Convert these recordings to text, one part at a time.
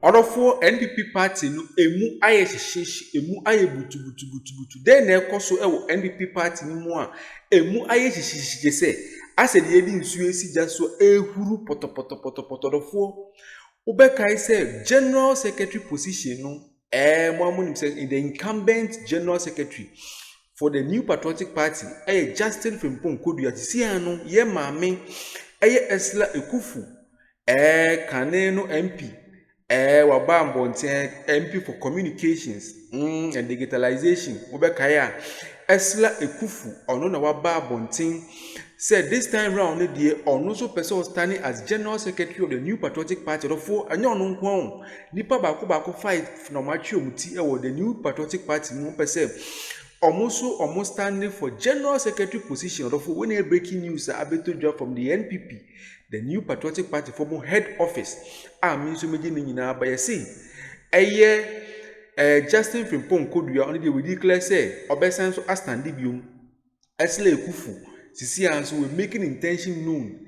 Orofo NPP party no emu aye hihyeshi emu aye butu den na ekoso ewo NPP party ni mu a emu aye hihyeshi se ase de yedi nsu esija so ehuru poto orofo ubekai se general secretary position no mo say in the incumbent general secretary for the New Patriotic Party Justin Frimpong Koduah tisia no ye maame Ursula Ekufu Kaneno MP waba mbonten MP for communications and digitalization ubekaya Ursula Ekufu ono na waba bonten said this time round the ono so person standing as general secretary of the New Patriotic Party for anya ono nko nipa bako fight no match omuti the New Patriotic Party no person almost standing for general secretary position for when a breaking news abeto job from the NPP, the New Patriotic Party former head office. Means you nyina by say Justin Frimpong Koduah only we declare say obesan so astandi biom Ursula Ekufu sisi anso we making intention known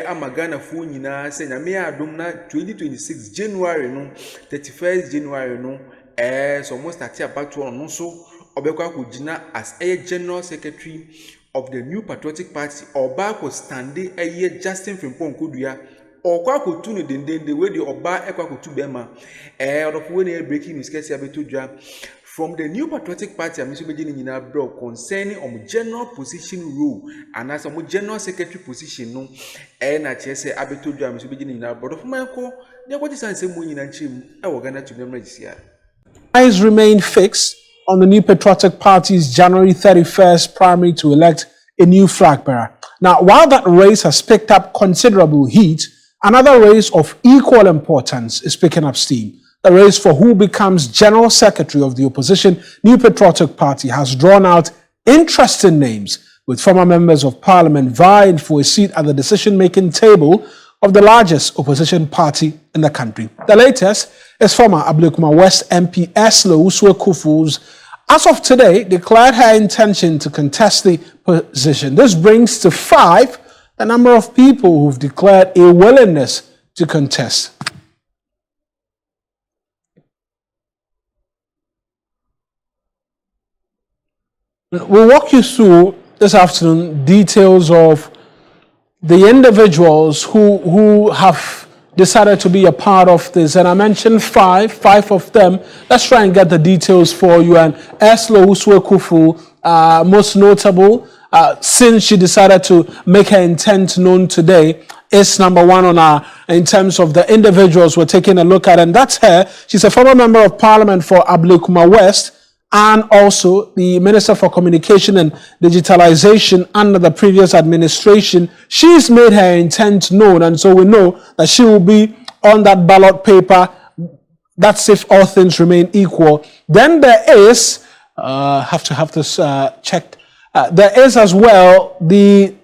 amagana fo nyina say nyame adom na 2026 January no 31st January no so almost start about to no so Obekwa Kujina as a general secretary of the New Patriotic Party Oba ko stande Justin Frimpong Koduah or kwa ko tunu the way the Oba ekwa ko tu bema when breaking news kesi abeto from the New Patriotic Party amiso beji nyina bro concerning general position role and as general secretary position no na chese abeto dwa amiso beji nyina bro of manko dey go disan se mu nyina nchim Ghanatube dem register. Eyes remain fixed on the New Patriotic Party's January 31st primary to elect a new flag bearer. Now, while that race has picked up considerable heat, another race of equal importance is picking up steam. The race for who becomes General Secretary of the opposition New Patriotic Party has drawn out interesting names, with former members of parliament vying for a seat at the decision-making table of the largest opposition party in the country. The latest is former Ablekuma West MP Ursula, as of today, declared her intention to contest the position. This brings to 5 the number of people who've declared a willingness to contest. We'll walk you through this afternoon details of the individuals who have decided to be a part of this, and I mentioned 5 of them. Let's try and get the details for you. And Ursula Ekufu, most notable, since she decided to make her intent known today, is number 1 on our, in terms of the individuals we're taking a look at, and that's her. She's a former member of parliament for Ablekuma West, and also the Minister for Communication and Digitalization under the previous administration. She's made her intent known, and so we know that she will be on that ballot paper. That's if all things remain equal. Then there is, have to have this checked. There is as well the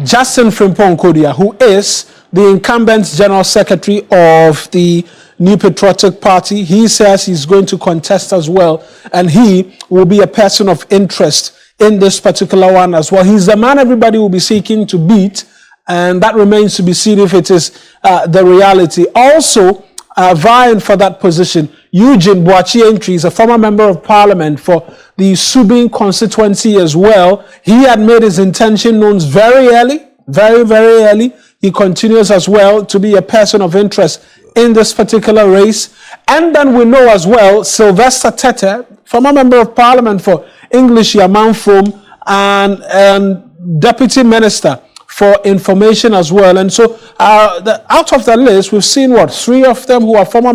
Justin Frimpong Koduah, who is the incumbent General Secretary of the New Patriotic Party. He says he's going to contest as well, and he will be a person of interest in this particular one as well. He's the man everybody will be seeking to beat, and that remains to be seen if it is the reality. Also, vying for that position, Eugene Boachi Entry is a former member of parliament for the Subin constituency as well. He had made his intention known very early, very early. He continues as well to be a person of interest in this particular race. And then we know as well Sylvester Tete, former member of parliament for English Yamanfom and deputy minister for information as well. And so out of the list, we've seen 3 of them who are former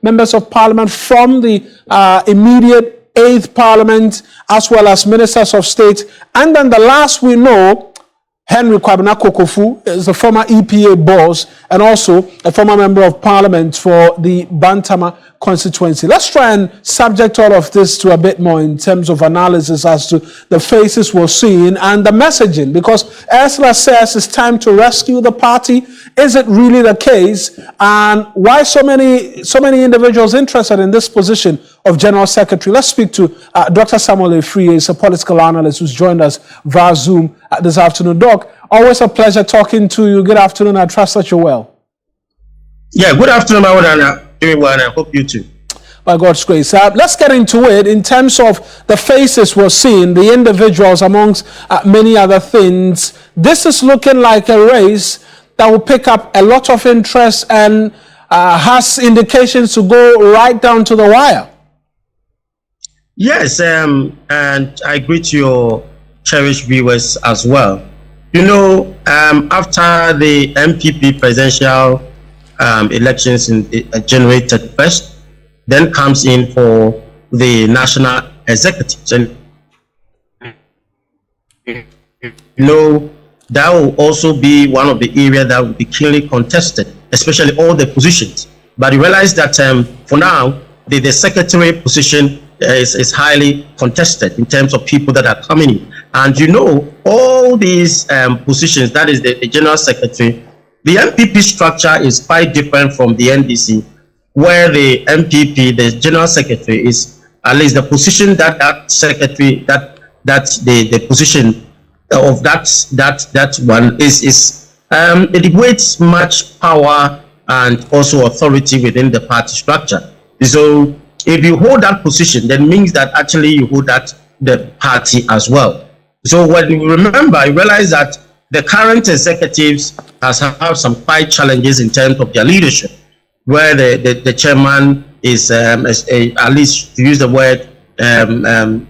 members of parliament from the immediate 8th parliament, as well as ministers of state. And then the last we know, Henry Kwabena Kokofu is a former EPA boss and also a former member of parliament for the Bantama constituency. Let's try and subject all of this to a bit more in terms of analysis as to the faces we're seeing and the messaging, because Ursula says it's time to rescue the party. Is it really the case? And why so many individuals interested in this position of General Secretary? Let's speak to Dr. Samuel Efrie. He's a political analyst who's joined us via Zoom this afternoon. Doc, Always a pleasure talking to you. Good afternoon. I trust that you're well. Yeah, good afternoon, everyone. I hope you too. By God's grace. Let's get into it in terms of the faces we're seeing, the individuals amongst many other things. This is looking like a race that will pick up a lot of interest and has indications to go right down to the wire. Yes, and I greet your cherished viewers as well. You know, after the NPP presidential elections in January 31st, then comes in for the national executives. And you know, that will also be one of the areas that will be keenly contested, especially all the positions. But you realize that for now, the secretary position is highly contested in terms of people that are coming in. And you know, all these positions, that is the general secretary, the NPP structure is quite different from the NDC, where the NPP, the general secretary, is at least the position that secretary, that the position of that one is it weights much power and also authority within the party structure. So if you hold that position, that means that actually you hold that the party as well. So when you remember, you realize that the current executives have some quite challenges in terms of their leadership, where the chairman is at least, to use the word,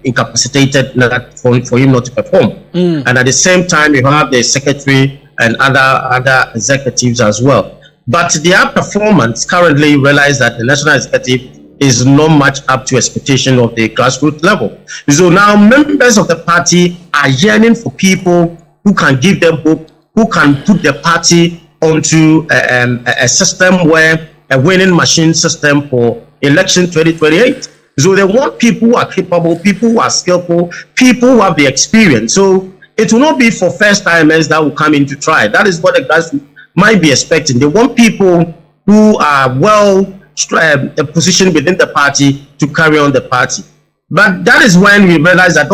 incapacitated for him not to perform. And at the same time, you have the secretary and other executives as well. But their performance currently, realize that the national executive is not much up to expectation of the grassroots level. So now members of the party are yearning for people who can give them hope, who can put the party onto a system where a winning machine system for election 2028. So they want people who are capable, people who are skillful, people who have the experience. So it will not be for first timers that will come in to try. That is what the grassroots might be expecting. They want people who are well positioned within the party to carry on the party. But that is when we realize that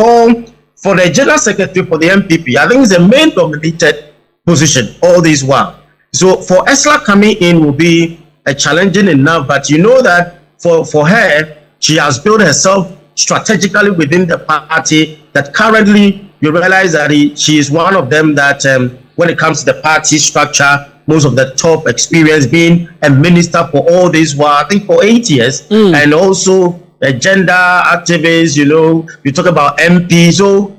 for the general secretary for the NPP, I think it's the main dominated position all this while. So for Ursula coming in will be a challenging enough, but you know that for her, she has built herself strategically within the party, that currently you realize that she is one of them that when it comes to the party structure, most of the top experience, being a minister for all this while, I think for 8 years, and also a gender activist, you know, you talk about MP. So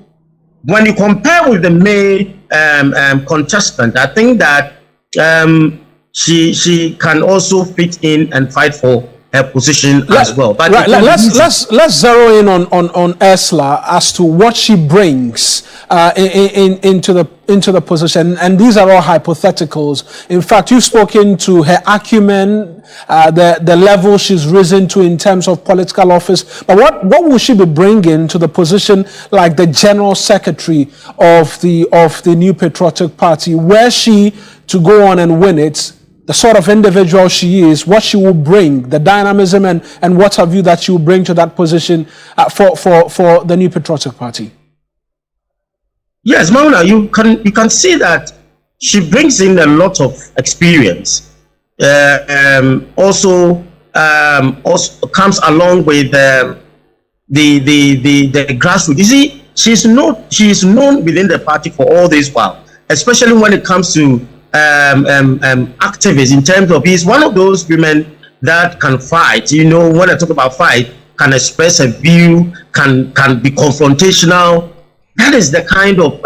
when you compare with the main contestant, I think that she can also fit in and fight for her position as well. But let's zero in on Ursula as to what she brings into the position, and these are all hypotheticals. In fact, you've spoken to her acumen, the level she's risen to in terms of political office. But what will she be bringing to the position like the general secretary of the New Patriotic Party? Were she to go on and win it, the sort of individual she is, what she will bring, the dynamism and what have you that she will bring to that position for the New Patriotic Party? Yes, Mauna, you can see that she brings in a lot of experience. Also comes along with the grassroots. You see, she is known within the party for all this while, especially when it comes to activists, in terms of he's one of those women that can fight. You know, when I talk about fight, can express a view, can be confrontational. That is the kind of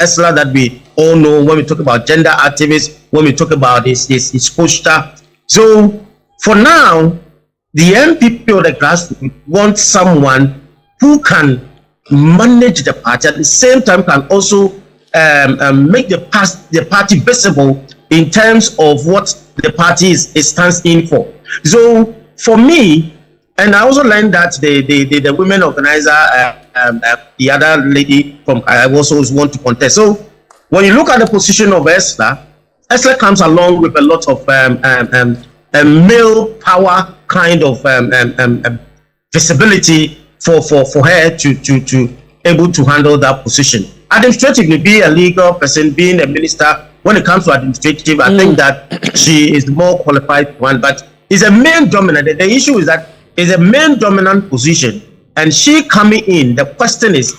Ursula that we all know when we talk about gender activists, when we talk about his posture. So for now, the NPP or the grassroots wants someone who can manage the party, at the same time can also make the party visible in terms of what the party stands in for. So for me, and I also learned that the women organizer, the other lady from I also want to contest. So when you look at the position of Ursula comes along with a lot of male power kind of visibility for her to able to handle that position. administratively, be a legal person, being a minister, when it comes to administrative, I think that she is the more qualified one. But it's a main dominant. The issue is that it's a main dominant position, and she coming in. The question is,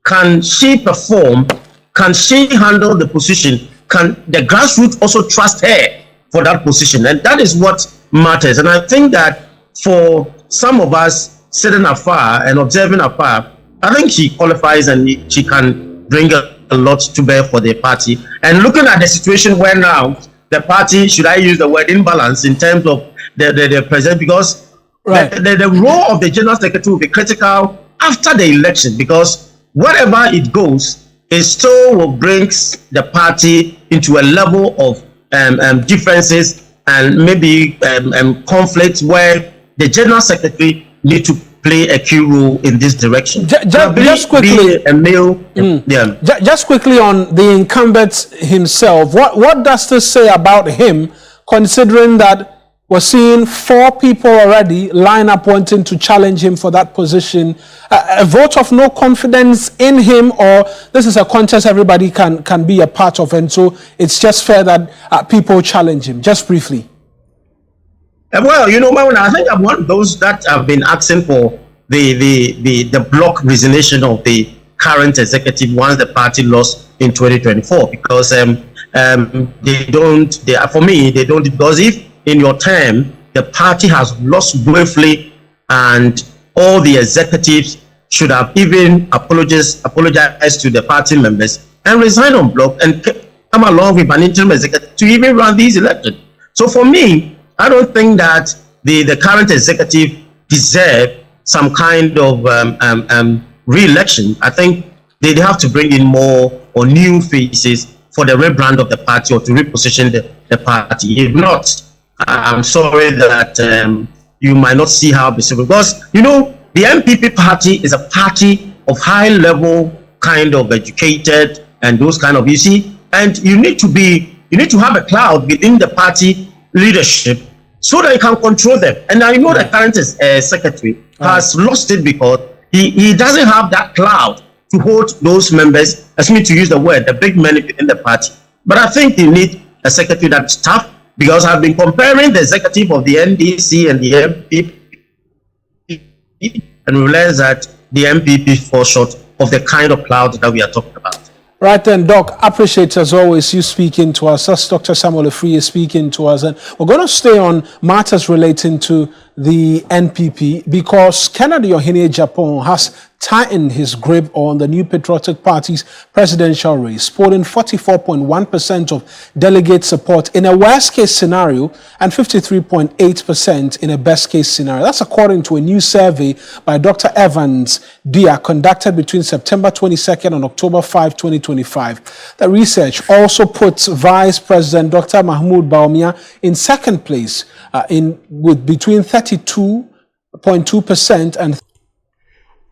can she perform? Can she handle the position? Can the grassroots also trust her for that position? And that is what matters. And I think that for some of us sitting afar and observing afar, I think she qualifies and she can bring a lot to bear for the party. And looking at the situation where now the party, should I use the word imbalance in terms of the president, because the role of the general secretary will be critical after the election, because wherever it goes, it still will bring the party into a level of differences and maybe conflicts where the general secretary need to play a key role in this direction. Just quickly, just quickly on the incumbent himself. What does this say about him, considering that we're seeing 4 people already line up wanting to challenge him for that position? A vote of no confidence in him, or this is a contest everybody can be a part of, and so it's just fair that people challenge him? Just briefly. Well, you know, I think I'm one of those that have been asking for the block resignation of the current executive once the party lost in 2024, because for me, they don't, because if in your term the party has lost briefly and all the executives should have even apologized to the party members and resign on block and come along with an interim executive to even run these elections. So for me, I don't think that the current executive deserve some kind of re-election. I think they have to bring in more or new faces for the rebrand of the party or to reposition the party. If not, I'm sorry that you might not see how this will, because you know the NPP party is a party of high level, kind of educated and those kind of, you see, and you need to have a cloud within the party leadership so that you can control them. And I know the current secretary has lost it because he doesn't have that cloud to hold those members, as me to use the word, the big men within the party. But I think you need a secretary that's tough, because I've been comparing the executive of the NDC and the MPP and realize that the MPP falls short of the kind of cloud that we are talking about. Right then, Doc, appreciate as always you speaking to us. That's Dr. Samuel Afriyie speaking to us. And we're going to stay on matters relating to the NPP because Kennedy Ohene Japan has tightened his grip on the New Patriotic Party's presidential race, polling 44.1% of delegate support in a worst-case scenario and 53.8% in a best-case scenario. That's according to a new survey by Dr. Evans Dia conducted between September 22nd and October 5, 2025. The research also puts Vice President Dr. Mahmoud Bawumia in second place with between 32.2% and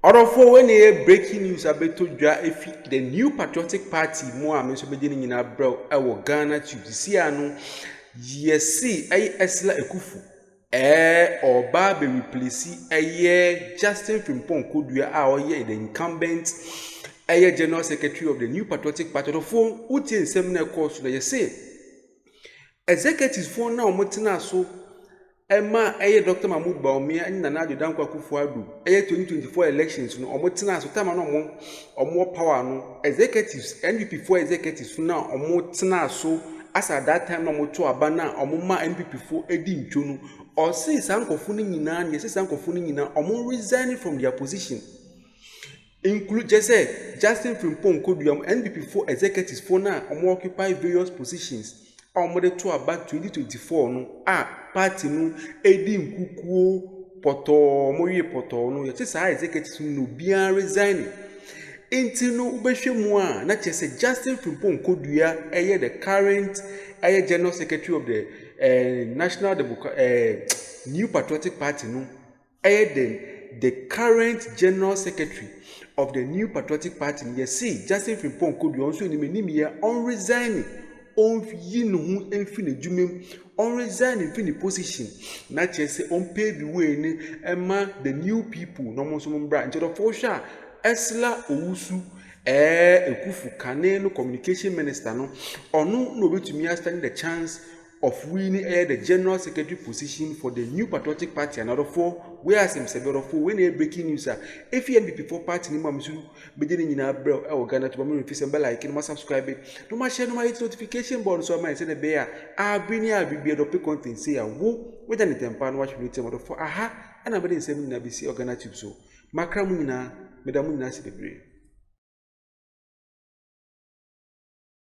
Orofo when a breaking news about the New Patriotic Party more so beginning in Abro our Ghanatube see ano yesi Ursula Ekufu or Babe replace Justin Frimpong Koduah the incumbent General Secretary of the New Patriotic Party. Orofo uti in seminar course na yesi executives for now motina so Emma Dr. Mahmoud Bawumia and Nana Danko Akufo-Addo 2024 elections no omotina so time no more power no executives NPP for executives now omotina so as at that time no moto abana omoma NPP for edi ntwo no or say sankofo ni nyina na say sankofo ni nyina omo resigning from their position, include just say Justin Frimpong Koduah NPP for executives for now omo occupy various positions omode to about 2024 no party no edi nkukuo poto moye poto no yete say executives no bia resigning enti no ubehwemu a na chese Justin Frimpong Koduah the current general secretary of the National New Patriotic Party no the current general secretary of the New Patriotic Party. You see Justin Frimpong Koduah also ni menimia on resigning on yinu enfine dwumem on resign in position na chese on pave the way ni ema the new people no mo so mbra nti do for sure Ursula Owusu Ekufu Kane no communication minister no ono no betumi stand the chance of winning the general secretary position for the new patriotic party and other four whereas him said for when a breaking news if you NPP for party ni mamsu beginning in abro e Ghanatube mo refi sembe like no subscribe no ma share no ma hit notification bell so ma say the bear abini abibia do pe content say wo we dan tempa no watch video for aha ana be den sem na be see Ghanatube so makra mu nyina medamu nyina se bebre